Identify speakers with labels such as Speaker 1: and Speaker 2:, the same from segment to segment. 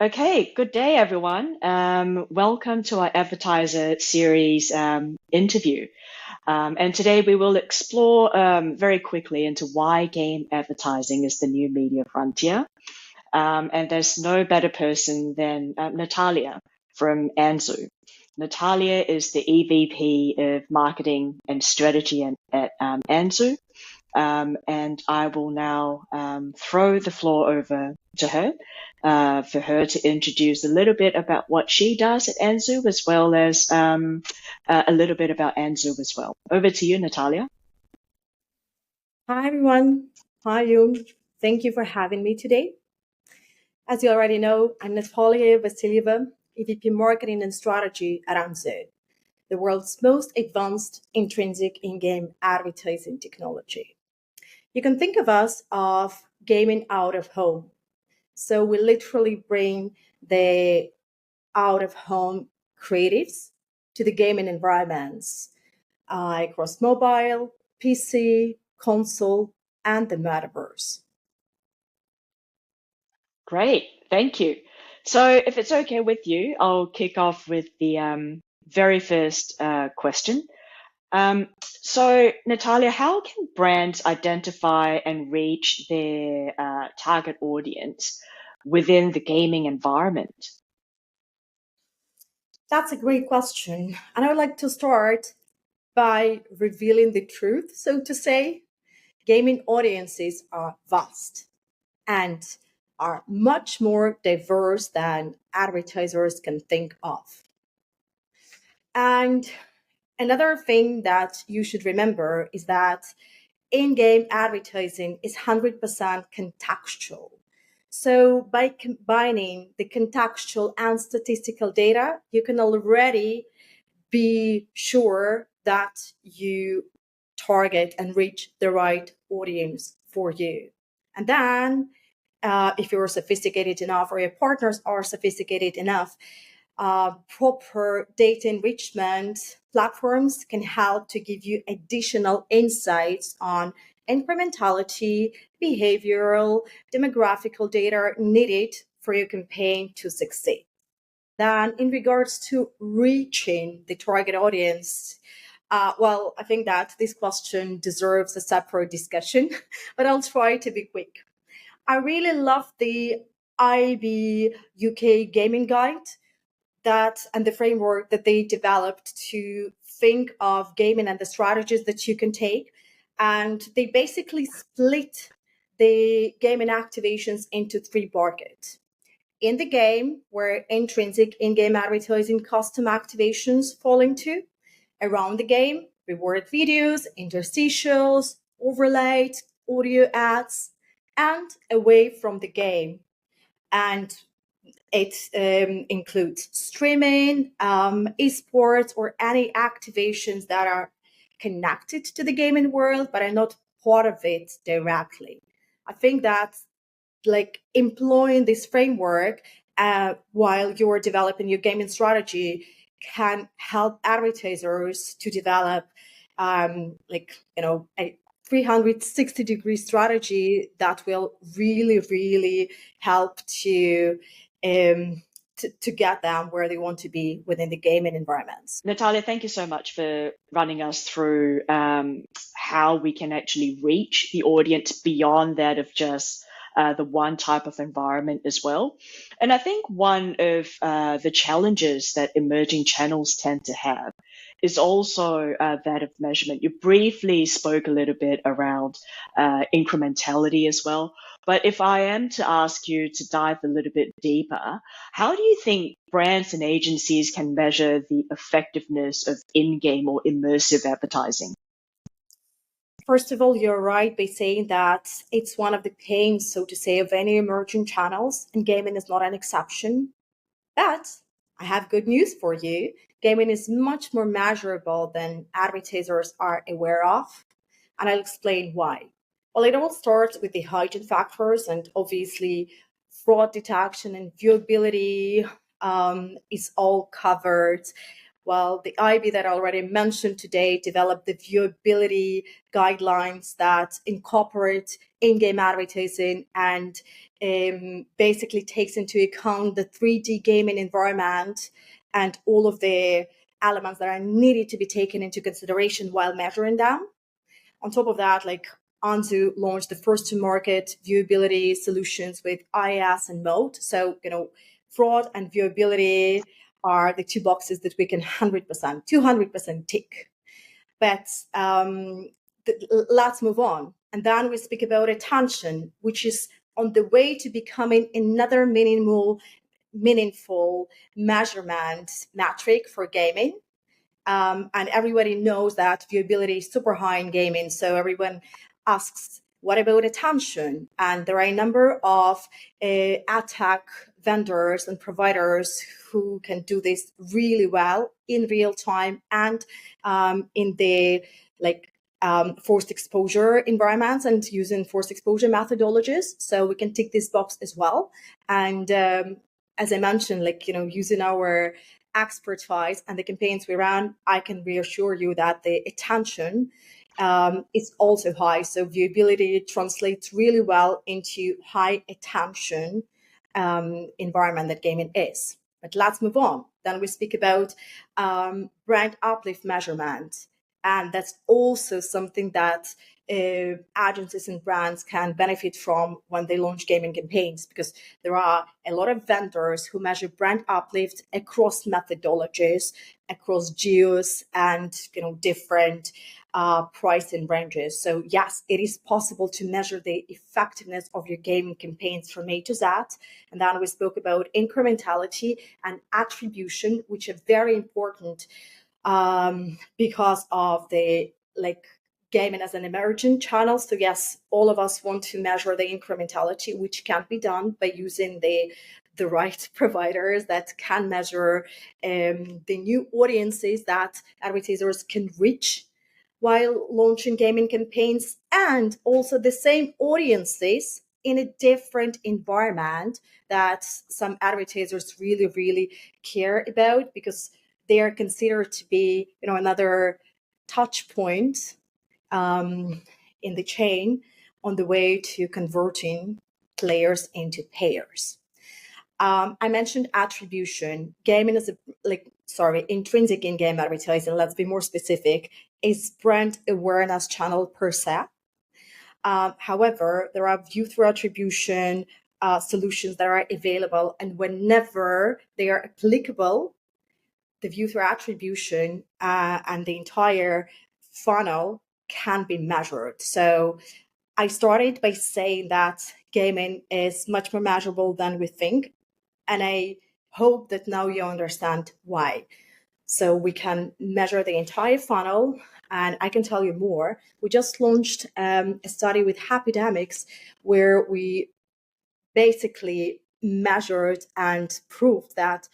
Speaker 1: Okay, good day, everyone. Welcome to our Advertiser series interview. And today we will explore very quickly into why game advertising is the new media frontier. And there's no better person than Natalia from Anzu. Natalia is the EVP of Marketing and Strategy at Anzu. And I will now throw the floor over to her for her to introduce a little bit about what she does at Anzu, as well as a little bit about Anzu as well. Over to you, Natalia.
Speaker 2: Hi, everyone. Hi, Yoon. Thank you for having me today. As you already know, I'm Natalia Vasilyeva, EVP Marketing and Strategy at Anzu, the world's most advanced intrinsic in-game advertising technology. You can think of us of gaming out of home. So we literally bring the out-of-home creatives to the gaming environments across mobile, PC, console, and the metaverse.
Speaker 1: Great, thank you. So if it's okay with you, I'll kick off with the very first question. So Natalia, how can brands identify and reach their target audience within the gaming environment?
Speaker 2: That's a great question. And I would like to start by revealing the truth, so to say. Gaming audiences are vast and are much more diverse than advertisers can think of. And another thing that you should remember is that in-game advertising is 100% contextual. So by combining the contextual and statistical data, you can already be sure that you target and reach the right audience for you. And then if you're sophisticated enough or your partners are sophisticated enough, proper data enrichment platforms can help to give you additional insights on incrementality, behavioral, demographical data needed for your campaign to succeed. Then in regards to reaching the target audience, well, I think that this question deserves a separate discussion, but I'll try to be quick. I really love the IAB UK gaming guide and the framework that they developed to think of gaming and the strategies that you can take. And they basically split the gaming activations into three buckets. In the game, where intrinsic in-game advertising custom activations fall into, around the game, reward videos, interstitials, overlays, audio ads, and away from the game. And it includes streaming, esports, or any activations that are connected to the gaming world, but are not part of it directly. I think that like employing this framework while you're developing your gaming strategy can help advertisers to develop a 360-degree strategy that will really help to get them where they want to be within the gaming environments.
Speaker 1: Natalia, thank you so much for running us through how we can actually reach the audience beyond that of just the one type of environment as well. And I think one of the challenges that emerging channels tend to have is also that of measurement. You briefly spoke a little bit around incrementality as well. But if I am to ask you to dive a little bit deeper, how do you think brands and agencies can measure the effectiveness of in-game or immersive advertising?
Speaker 2: First of all, you're right by saying that it's one of the pains, so to say, of any emerging channels, and gaming is not an exception. But I have good news for you. Gaming is much more measurable than advertisers are aware of, and I'll explain why. Well, it all starts with the hygiene factors, and obviously fraud detection and viewability is all covered Well, the IAB that I already mentioned today developed the viewability guidelines that incorporate in-game advertising and basically takes into account the 3D gaming environment and all of the elements that are needed to be taken into consideration while measuring them. On top of that, like Anzu launched the first to market viewability solutions with IAS and mode. So, fraud and viewability are the two boxes that we can 100%, 200% tick. But let's move on. And then we speak about attention, which is on the way to becoming another meaningful measurement metric for gaming. And everybody knows that viewability is super high in gaming. So everyone asks, what about attention? And there are a number of ad tech vendors and providers who can do this really well in real time and in the forced exposure environments and using forced exposure methodologies. So we can tick this box as well. And as I mentioned, using our expertise and the campaigns we ran, I can reassure you that the attention is also high. So viewability translates really well into high attention environment that gaming is. But let's move on. Then we speak about brand uplift measurement. And that's also something that agencies and brands can benefit from when they launch gaming campaigns, because there are a lot of vendors who measure brand uplift across methodologies, across geos, and different pricing ranges. So yes, it is possible to measure the effectiveness of your gaming campaigns from A to Z. And then we spoke about incrementality and attribution, which are very important because of the gaming as an emergent channel. So yes, all of us want to measure the incrementality, which can be done by using the right providers that can measure the new audiences that advertisers can reach while launching gaming campaigns, and also the same audiences in a different environment that some advertisers really, really care about, because they are considered to be, another touch point in the chain on the way to converting players into payers. I mentioned attribution. Gaming is intrinsic in-game advertising, let's be more specific, is brand awareness channel per se. However, there are view-through attribution solutions that are available, and whenever they are applicable, the view-through attribution and the entire funnel can be measured. So I started by saying that gaming is much more measurable than we think. And I hope that now you understand why. So we can measure the entire funnel, and I can tell you more. We just launched a study with Happydemics where we basically measured and proved that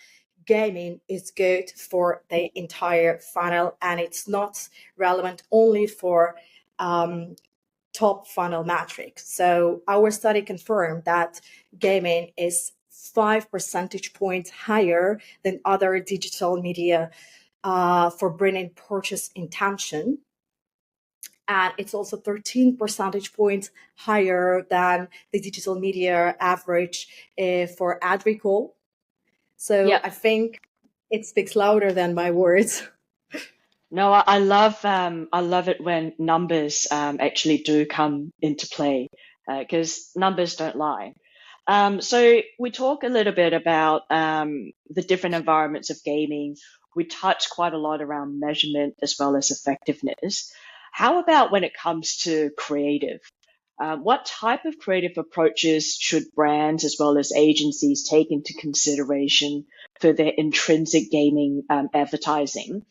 Speaker 2: gaming is good for the entire funnel, and it's not relevant only for top funnel metrics. So our study confirmed that gaming is 5 percentage points higher than other digital media for bringing purchase intention. And it's also 13 percentage points higher than the digital media average for ad recall. So yeah. I think it speaks louder than my words.
Speaker 1: No, I love it when numbers actually do come into play, because numbers don't lie. So we talk a little bit about the different environments of gaming. We touch quite a lot around measurement as well as effectiveness. How about when it comes to creative? What type of creative approaches should brands as well as agencies take into consideration for their intrinsic gaming advertising?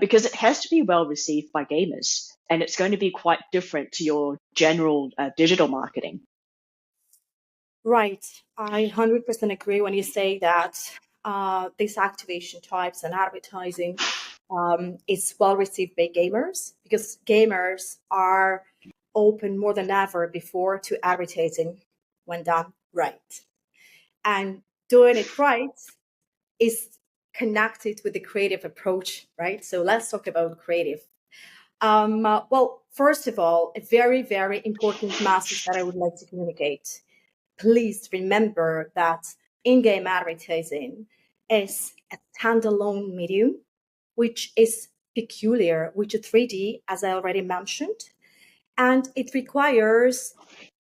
Speaker 1: Because it has to be well received by gamers, and it's going to be quite different to your general digital marketing.
Speaker 2: Right. I 100% agree when you say that these activation types and advertising is well received by gamers, because gamers are open more than ever before to advertising when done right. And doing it right is connected with the creative approach, right? So let's talk about creative. Well, first of all, a very, very important message that I would like to communicate. Please remember that in-game advertising is a standalone medium, which is peculiar with 3D, as I already mentioned, and it requires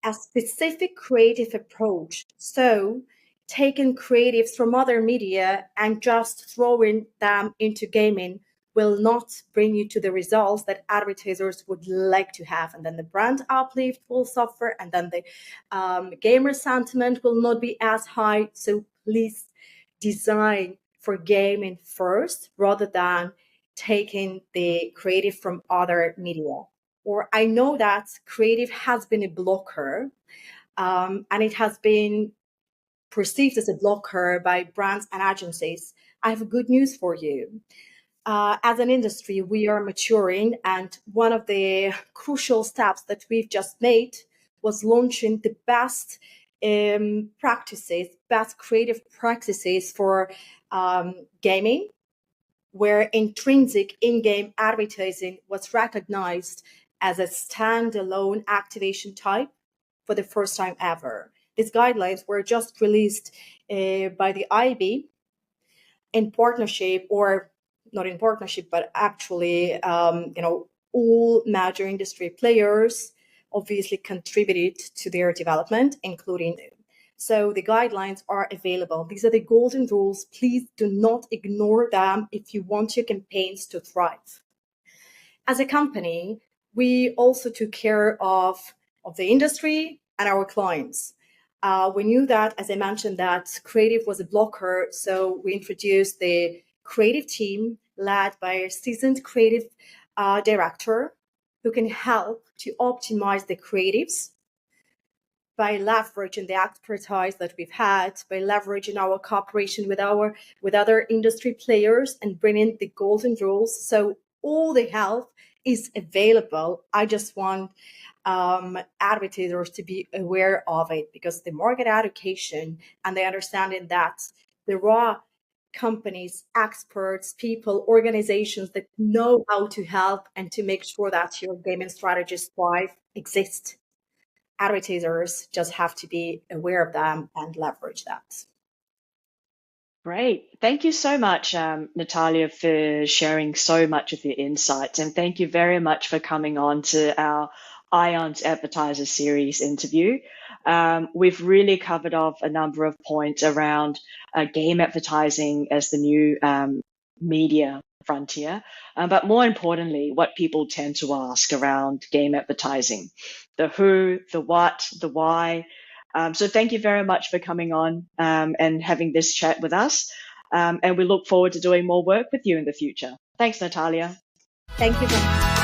Speaker 2: a specific creative approach. So taking creatives from other media and just throwing them into gaming will not bring you to the results that advertisers would like to have. And then the brand uplift will suffer, and then the gamer sentiment will not be as high. So please design for gaming first rather than taking the creative from other media. Or I know that creative has been a blocker, and it has been perceived as a blocker by brands and agencies. I have good news for you. As an industry, we are maturing, and one of the crucial steps that we've just made was launching the best best creative practices for gaming, where intrinsic in-game advertising was recognized as a standalone activation type for the first time ever. These guidelines were just released by the IAB in partnership, or not in partnership, but actually, all major industry players obviously contributed to their development, including. So the guidelines are available. These are the golden rules. Please do not ignore them if you want your campaigns to thrive. As a company, we also took care of the industry and our clients. We knew that, as I mentioned, that creative was a blocker. So we introduced the creative team led by a seasoned creative director who can help to optimize the creatives by leveraging the expertise that we've had, by leveraging our cooperation with other industry players and bringing the golden rules. So all the help is available. I just want advertisers to be aware of it, because the market education and the understanding that there are companies, experts, people, organizations that know how to help and to make sure that your gaming strategies thrive exist. Advertisers just have to be aware of them and leverage that.
Speaker 1: Great. Thank you so much, Natalia, for sharing so much of your insights. And thank you very much for coming on to our iion Advertiser series interview. We've really covered off a number of points around game advertising as the new media frontier, but more importantly, what people tend to ask around game advertising: the who, the what, the why. So thank you very much for coming on and having this chat with us. And we look forward to doing more work with you in the future. Thanks, Natalia.
Speaker 2: Thank you very much.